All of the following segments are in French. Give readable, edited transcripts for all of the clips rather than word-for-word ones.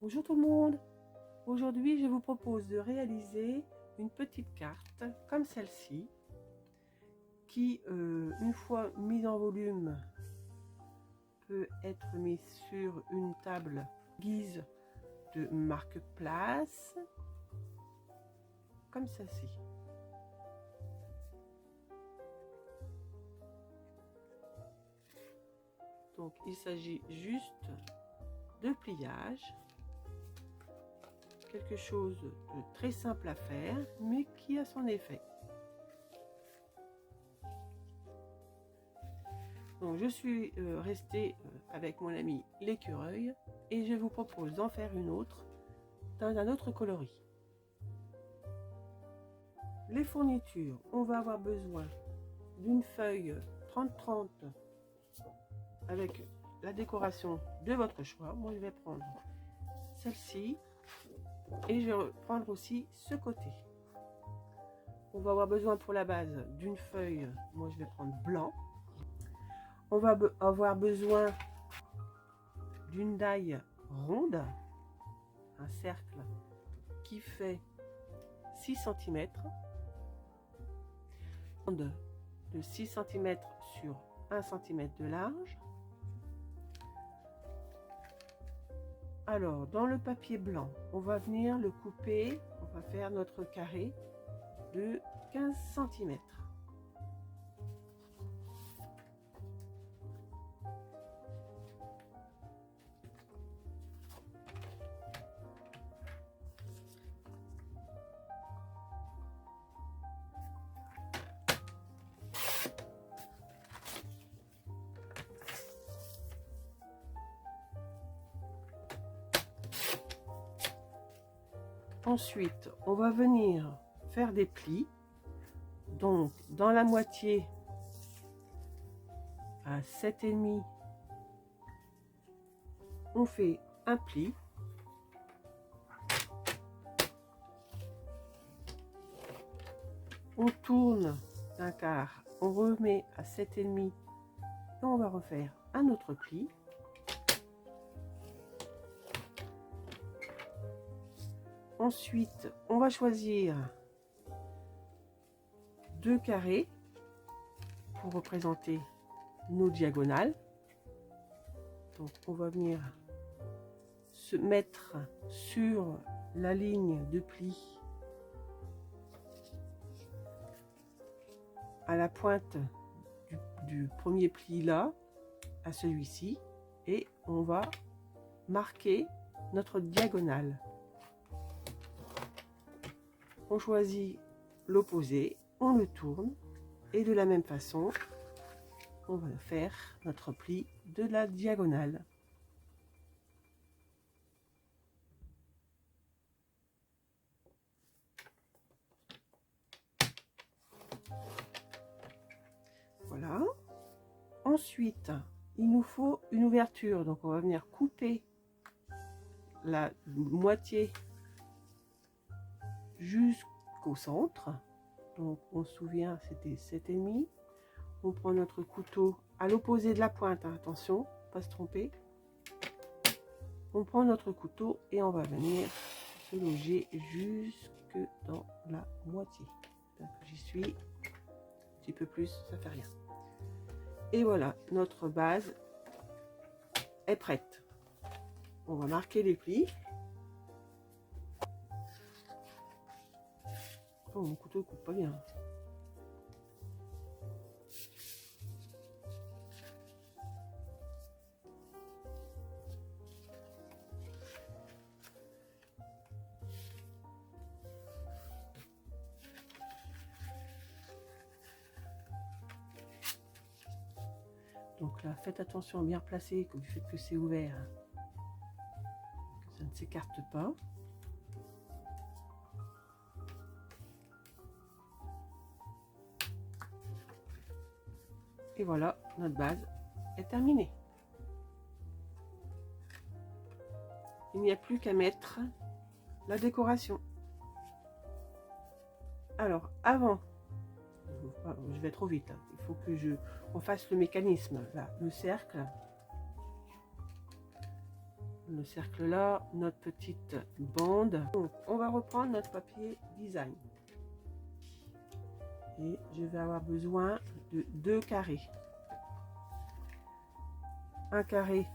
Bonjour tout le monde. Aujourd'hui je vous propose de réaliser une petite carte comme celle-ci qui une fois mise en volume peut être mise sur une table guise de marque-place comme celle-ci. Donc il s'agit juste de pliage, quelque chose de très simple à faire mais qui a son effet. Donc je suis restée avec mon ami l'écureuil et je vous propose d'en faire une autre dans un autre coloris. Les fournitures, on va avoir besoin d'une feuille 30-30 avec la décoration de votre choix. Moi je vais prendre celle-ci et je vais prendre aussi ce côté. On va avoir besoin pour la base d'une feuille, moi je vais prendre blanc. On va avoir besoin d'une daille ronde, un cercle qui fait 6 cm, de 6 cm sur 1 cm de large. Alors dans le papier blanc, on va venir le couper, on va faire notre carré de 15 cm. Ensuite, on va venir faire des plis. Donc, dans la moitié à 7,5, on fait un pli. On tourne d'un quart, on remet à 7,5 et on va refaire un autre pli. Ensuite, on va choisir 2 carrés pour représenter nos diagonales. Donc, on va venir se mettre sur la ligne de pli à la pointe du premier pli là, à celui-ci, et on va marquer notre diagonale. On choisit l'opposé, on le tourne et de la même façon, on va faire notre pli de la diagonale. Voilà. Ensuite, il nous faut une ouverture, donc on va venir couper la moitié jusqu'au centre. Donc on se souvient, c'était 7,5. On prend notre couteau à l'opposé de la pointe, hein, attention, pas se tromper. On prend notre couteau et on va venir se loger jusque dans la moitié. J'y suis, un petit peu plus, ça fait rien. Et voilà, notre base est prête. On va marquer les plis. Oh, mon couteau coupe pas bien. Donc là, faites attention à bien placer du fait que c'est ouvert, que ça ne s'écarte pas. Et voilà, notre base est terminée. Il n'y a plus qu'à mettre la décoration. Alors, avant, je vais trop vite, hein. Il faut que on fasse le mécanisme, là, le cercle. le cercle là, notre petite bande. Donc, on va reprendre notre papier design. Et je vais avoir besoin de 2 carrés. Un carré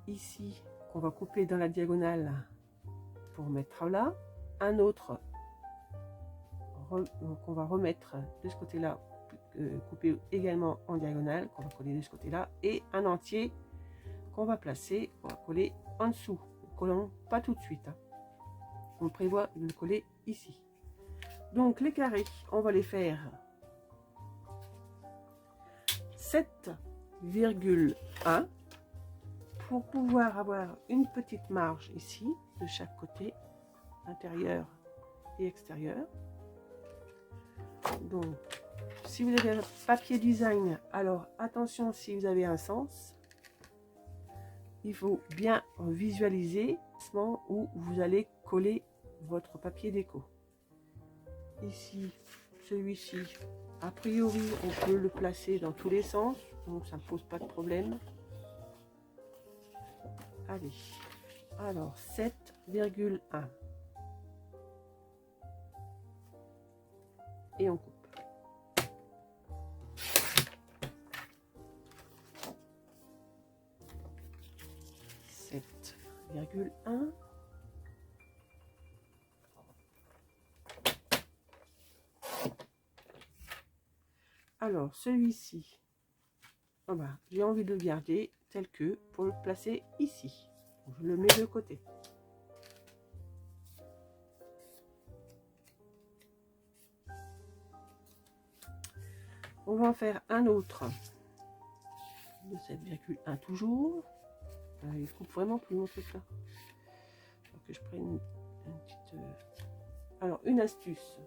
ici qu'on va couper dans la diagonale pour mettre là. Un autre qu'on va remettre de ce côté-là, coupé également en diagonale, qu'on va coller de ce côté-là. Et un entier qu'on va placer, on va coller en dessous. Ne collons pas tout de suite. Hein. On prévoit de le coller ici. Donc les carrés, on va les faire 7,1 pour pouvoir avoir une petite marge ici de chaque côté, intérieur et extérieur. Donc si vous avez un papier design, alors attention, si vous avez un sens, il faut bien visualiser où vous allez coller votre papier déco. Ici, celui-ci, a priori, on peut le placer dans tous les sens, donc ça ne pose pas de problème. Allez, alors 7,1. Et on coupe. 7,1. Alors, celui-ci, oh ben, j'ai envie de le garder tel que pour le placer ici. Donc, je le mets de côté. On va en faire un autre de 7,1 toujours. Il coupe vraiment plus mon truc là. Alors que je prenne une petite... Alors, une astuce.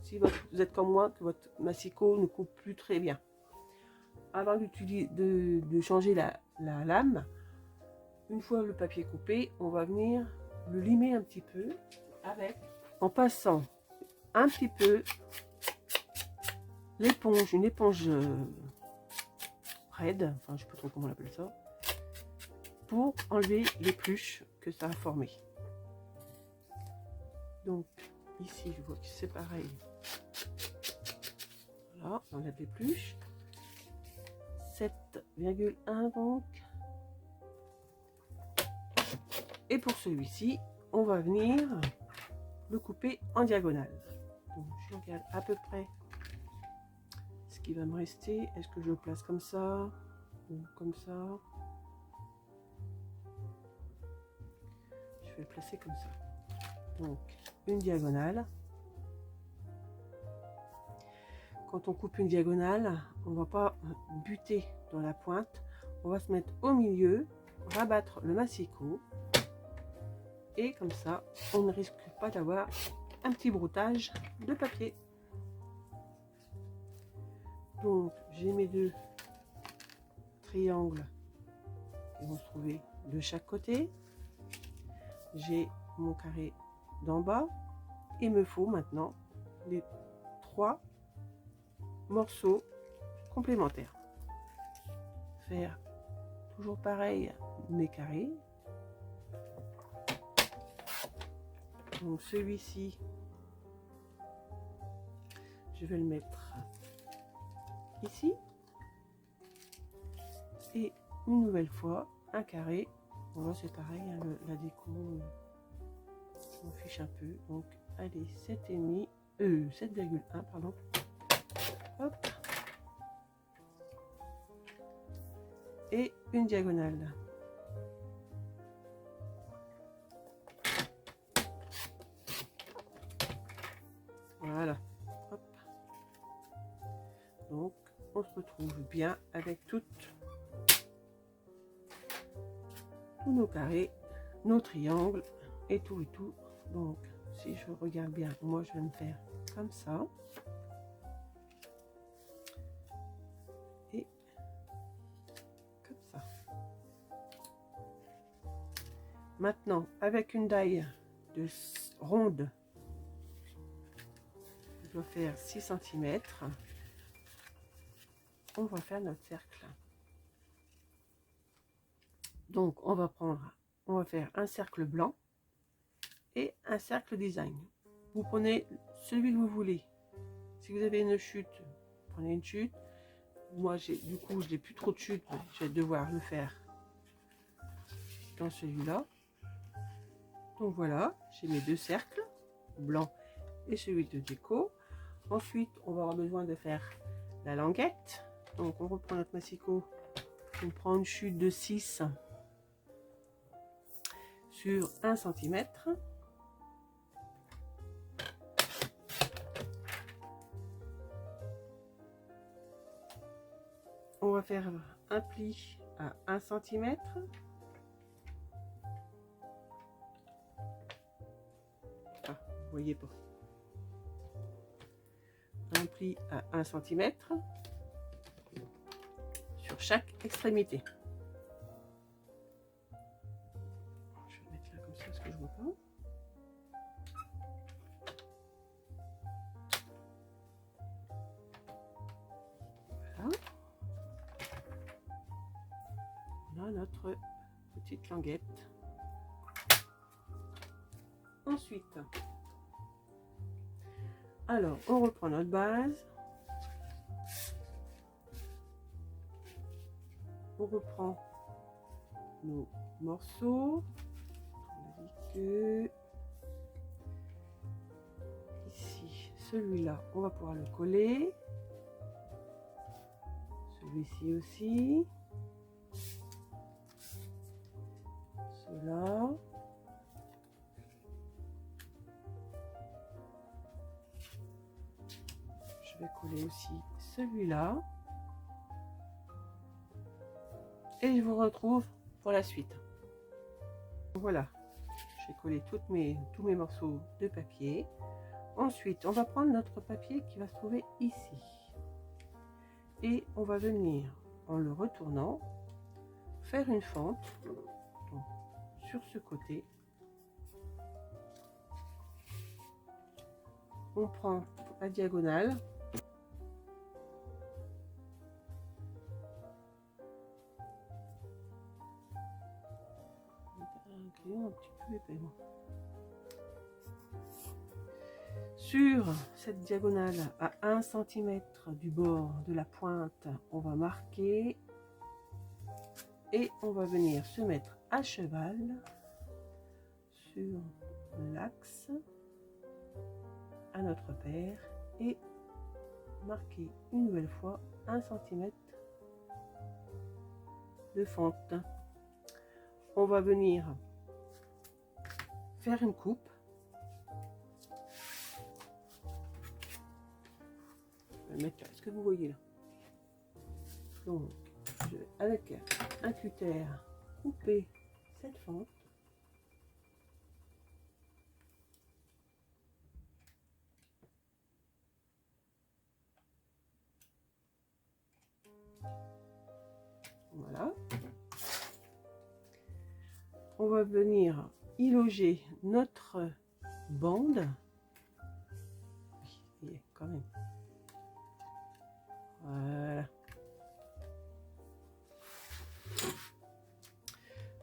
Si vous êtes comme moi, que votre massicot ne coupe plus très bien. Avant de changer la lame, une fois le papier coupé, on va venir le limer un petit peu en passant un petit peu l'éponge, une éponge raide, enfin je sais pas trop comment on appelle ça, pour enlever les pluches que ça a formé. Donc ici je vois que c'est pareil. Voilà, on enlève les pluches. 7,1 donc. Et pour celui-ci, on va venir le couper en diagonale. Donc, je regarde à peu près ce qui va me rester. Est-ce que je le place comme ça ou comme ça? Je vais le placer comme ça. Donc, une diagonale. Quand on coupe une diagonale, on ne va pas buter dans la pointe. On va se mettre au milieu, rabattre le massicot. Et comme ça, on ne risque pas d'avoir un petit broutage de papier. Donc, j'ai mes 2 triangles qui vont se trouver de chaque côté. J'ai mon carré d'en bas. Il me faut maintenant les 3 morceaux complémentaires. Faire toujours pareil mes carrés. Donc celui-ci, je vais le mettre ici. Et une nouvelle fois, un carré. Bon là c'est pareil, hein, la déco, je m'en fiche un peu. Donc allez, 7,1 pardon. Hop. Et une diagonale. Voilà. Hop. Donc, on se retrouve bien avec tous nos carrés, nos triangles et tout et tout. Donc, si je regarde bien, moi je vais me faire comme ça. Et comme ça. Maintenant, avec une daille de ronde, je dois faire 6 cm. On va faire notre cercle. Donc, on va prendre on va faire un cercle blanc et un cercle design. Vous prenez celui que vous voulez. Si vous avez une chute, prenez une chute. Moi, du coup, je n'ai plus trop de chute. Je vais devoir le faire dans celui-là. Donc voilà, j'ai mes deux cercles, blanc et celui de déco. Ensuite, on va avoir besoin de faire la languette. Donc on reprend notre massicot. On prend une chute de 6 sur 1 cm. On va faire un pli à 1 cm. Ah, vous voyez pas. Un pli à 1 cm sur chaque extrémité. Je vais mettre là comme ça parce que je vois pas. Voilà. On a notre petite languette. Ensuite, alors on reprend notre base. On reprend nos morceaux. On dit que ici, celui-là, on va pouvoir le coller. Celui-ci aussi. Cela. Je vais coller aussi celui-là. Et je vous retrouve pour la suite. Voilà, j'ai collé tous mes morceaux de papier. Ensuite, on va prendre notre papier qui va se trouver ici. Et on va venir, en le retournant, faire une fente donc, sur ce côté. On prend la diagonale. Un petit peu épais, moi. Sur cette diagonale à 1 cm du bord de la pointe, on va marquer et on va venir se mettre à cheval sur l'axe à notre paire et marquer une nouvelle fois 1 cm de fente. On va venir faire une coupe. Je vais mettre là. Est-ce que vous voyez là? Donc, je vais avec un cutter couper cette fente. Voilà. On va venir y loger notre bande. Oui, quand même. Voilà.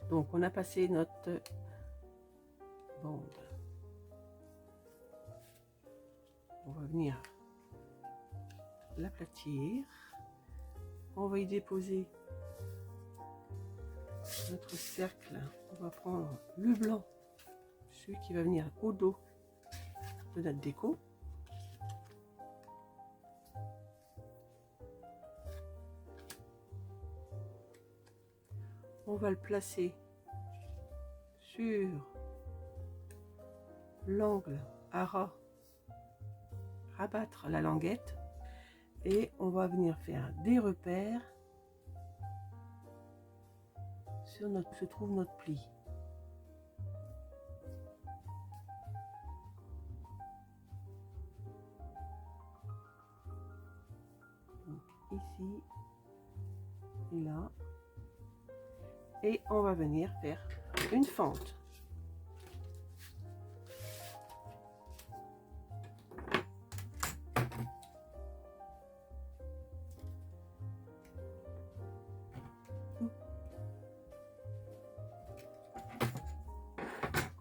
Donc on a passé notre bande. On va venir l'aplatir. On va y déposer notre cercle. On va prendre le blanc, celui qui va venir au dos de notre déco. On va le placer sur l'angle à ras, rabattre la languette et on va venir faire des repères sur notre se trouve notre pli. Donc ici et là. Et on va venir faire une fente.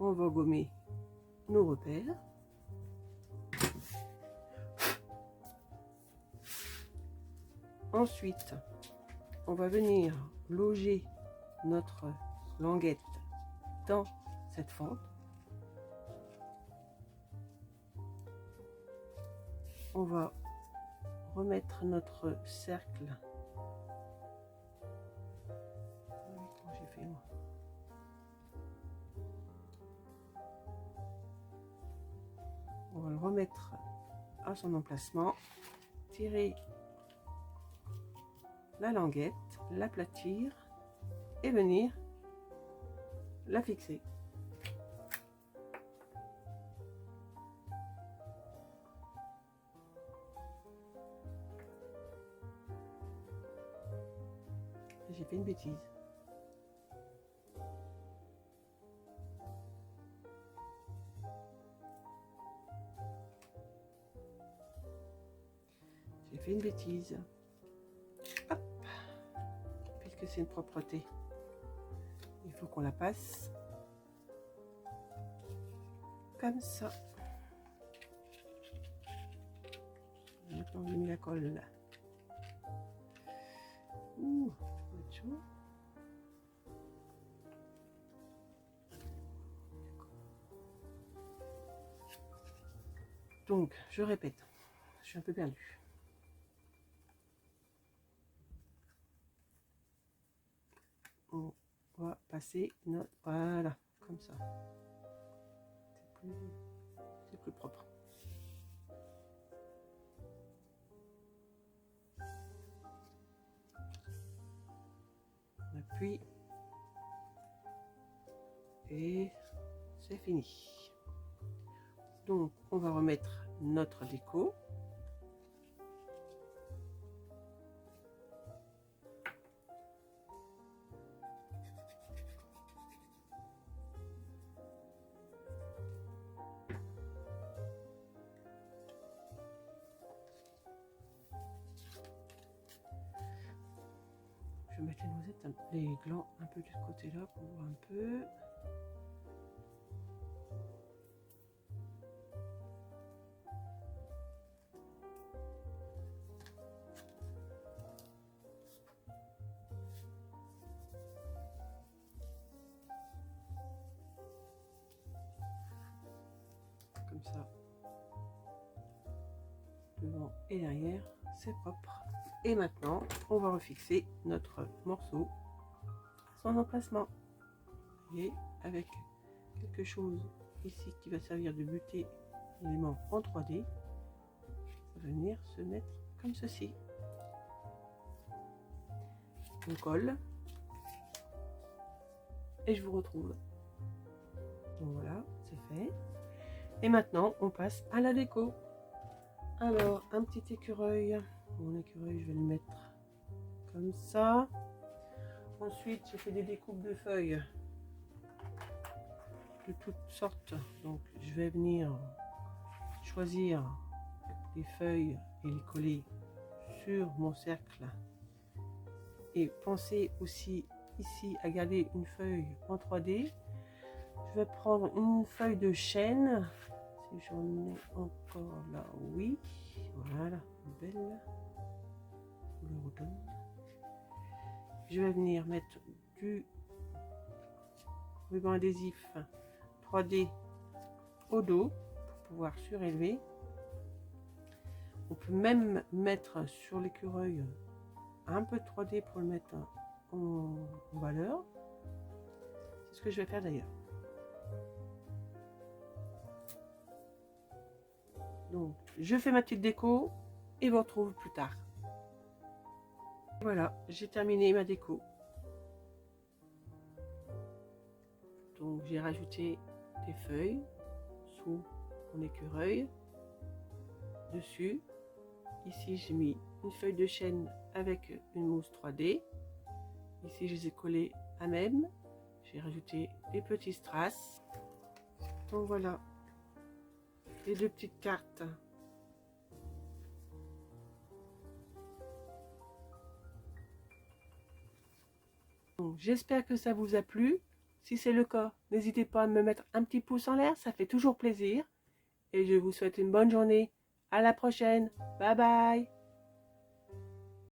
on va gommer nos repères. Ensuite, on va venir loger notre languette dans cette fente. On va remettre notre cercle. Comment j'ai fait moi? On va le remettre à son emplacement, tirer la languette, l'aplatir et venir la fixer. J'ai fait une bêtise. J'ai fait une bêtise. Hop. Puisque c'est une propreté, il faut qu'on la passe comme ça. Maintenant, j'ai mis la colle. Ouh, ça va être chaud. Donc, je répète, je suis un peu perdue. On va passer notre... Voilà, comme ça. C'est plus propre. On appuie. Et c'est fini. Donc, on va remettre notre déco. Je vais mettre les noisettes, les glands un peu de ce côté-là pour voir un peu. Comme ça. Devant et derrière, c'est propre. Et maintenant, on va refixer notre morceau à son emplacement. Et avec quelque chose ici qui va servir de buter l'élément en 3D, ça va venir se mettre comme ceci. On colle et je vous retrouve. Donc voilà, c'est fait. Et maintenant, on passe à la déco. Alors, un petit écureuil. Mon écureuil, je vais le mettre comme ça. Ensuite, j'ai fait des découpes de feuilles de toutes sortes. Donc, je vais venir choisir les feuilles et les coller sur mon cercle. Et pensez aussi ici à garder une feuille en 3D. Je vais prendre une feuille de chêne. Si j'en ai encore là, oui. Voilà, belle couleur automne. Je vais venir mettre du ruban adhésif 3D au dos pour pouvoir surélever. On peut même mettre sur l'écureuil un peu de 3D pour le mettre en valeur. C'est ce que je vais faire d'ailleurs. Donc, je fais ma petite déco et vous retrouve plus tard. Voilà, j'ai terminé ma déco. Donc, j'ai rajouté des feuilles sous mon écureuil. Dessus, ici, j'ai mis une feuille de chêne avec une mousse 3D. Ici, je les ai collées à même. J'ai rajouté des petits strass. Donc, voilà. Les deux petites cartes. J'espère que ça vous a plu. Si c'est le cas, n'hésitez pas à me mettre un petit pouce en l'air, ça fait toujours plaisir. Et je vous souhaite une bonne journée. À la prochaine. Bye bye.